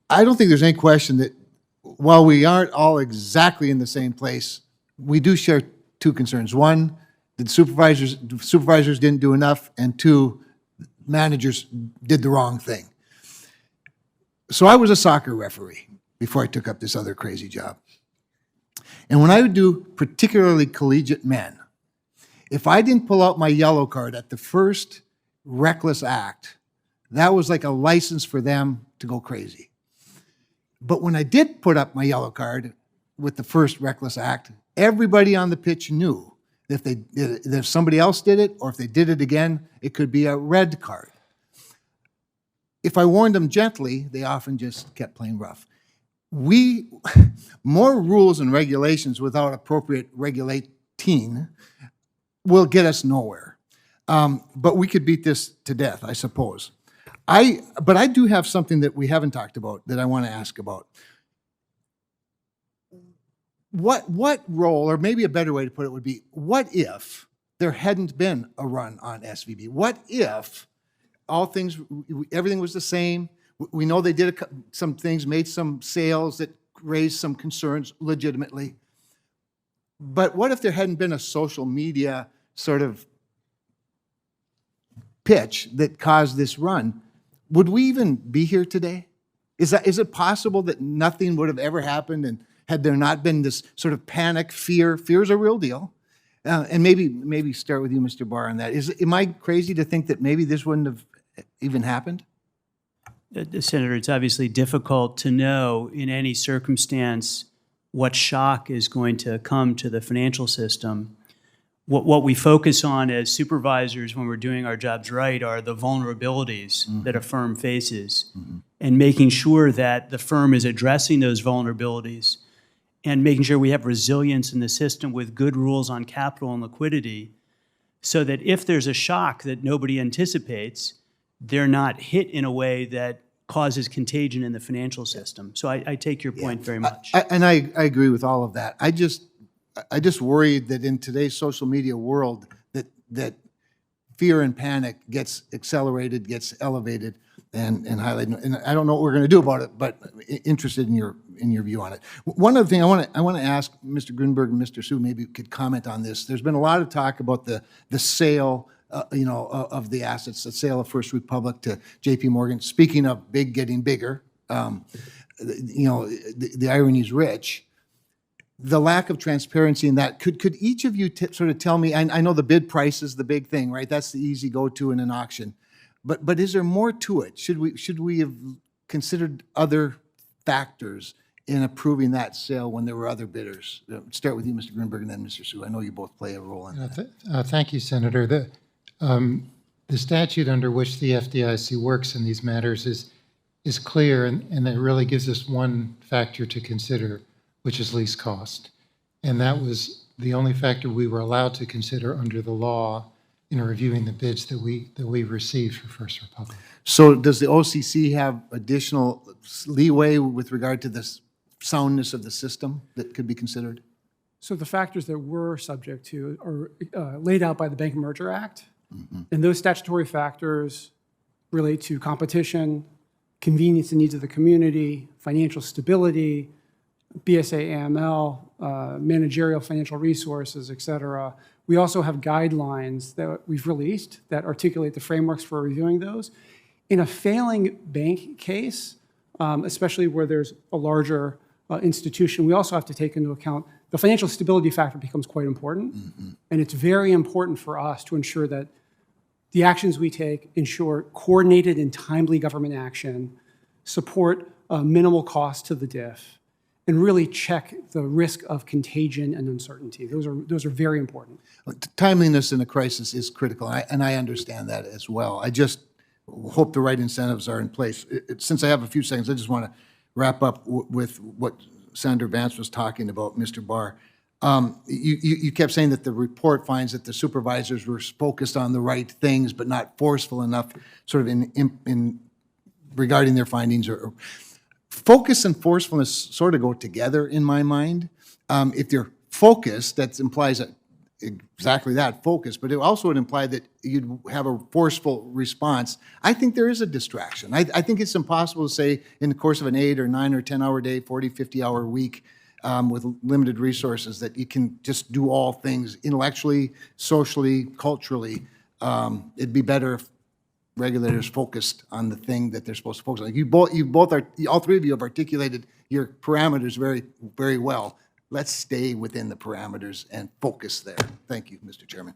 I don't think there's any question that while we aren't all exactly in the same place, we do share two concerns. One, that supervisors didn't do enough, and two, managers did the wrong thing. So I was a soccer referee before I took up this other crazy job. And when I would do particularly collegiate men, if I didn't pull out my yellow card at the first reckless act, that was like a license for them to go crazy. But when I did put up my yellow card with the first reckless act, everybody on the pitch knew that if somebody else did it, or if they did it again, it could be a red card. If I warned them gently, they often just kept playing rough. More rules and regulations without appropriate regulating will get us nowhere. But we could beat this to death, I suppose. But I do have something that we haven't talked about that I want to ask about. What role, or maybe a better way to put it would be, what if there hadn't been a run on SVB? What if everything was the same? We know they did some things, made some sales that raised some concerns legitimately. But what if there hadn't been a social media sort of pitch that caused this run? Would we even be here today? Is it possible that nothing would have ever happened, and had there not been this sort of panic, fear? Fear is a real deal. And maybe start with you, Mr. Barr, on that. Am I crazy to think that maybe this wouldn't have even happened? Senator, it's obviously difficult to know in any circumstance what shock is going to come to the financial system. What we focus on as supervisors when we're doing our jobs right are the vulnerabilities that a firm faces, and making sure that the firm is addressing those vulnerabilities and making sure we have resilience in the system with good rules on capital and liquidity, so that if there's a shock that nobody anticipates, they're not hit in a way that causes contagion in the financial system. So I take your point very much. I agree with all of that. I just worry that in today's social media world that fear and panic gets accelerated, gets elevated, and highlighted. And I don't know what we're going to do about it, but interested in your view on it. One other thing I want to ask Mr. Grunberg and Mr. Sue, maybe could comment on this. There's been a lot of talk about the sale, of the assets, the sale of First Republic to J.P. Morgan. Speaking of big getting bigger, the irony is rich. The lack of transparency in that, could each of you sort of tell me, I know the bid price is the big thing, right? That's the easy go-to in an auction. But is there more to it? Should we have considered other factors in approving that sale when there were other bidders? Start with you, Mr. Grunberg, and then Mr. Sue. I know you both play a role in that. Thank you, Senator. The statute under which the FDIC works in these matters is clear, and it really gives us one factor to consider, which is least cost. And that was the only factor we were allowed to consider under the law in reviewing the bids that we received for First Republic. So does the OCC have additional leeway with regard to the soundness of the system that could be considered? So the factors that we're subject to are laid out by the Bank Merger Act. And those statutory factors relate to competition, convenience and needs of the community, financial stability, BSA AML, managerial financial resources, et cetera. We also have guidelines that we've released that articulate the frameworks for reviewing those. In a failing bank case, especially where there's a larger institution, we also have to take into account the financial stability factor becomes quite important. And it's very important for us to ensure that the actions we take ensure coordinated and timely government action, support minimal cost to the diff, and really check the risk of contagion and uncertainty. Those are very important. Timeliness in a crisis is critical, and I understand that as well. I just hope the right incentives are in place. Since I have a few seconds, I just want to wrap up with what Senator Vance was talking about, Mr. Barr. You kept saying that the report finds that the supervisors were focused on the right things, but not forceful enough, sort of in regarding their findings. Or focus and forcefulness sort of go together in my mind. If you're focused, that implies exactly that, focus, but it also would imply that you'd have a forceful response. I think there is a distraction. I think it's impossible to say in the course of an 8 or 9 or 10-hour day, 40, 50-hour week with limited resources that you can just do all things intellectually, socially, culturally. It'd be better if regulators focused on the thing that they're supposed to focus on. All three of you have articulated your parameters very, very well. Let's stay within the parameters and focus there. Thank you, Mr. Chairman.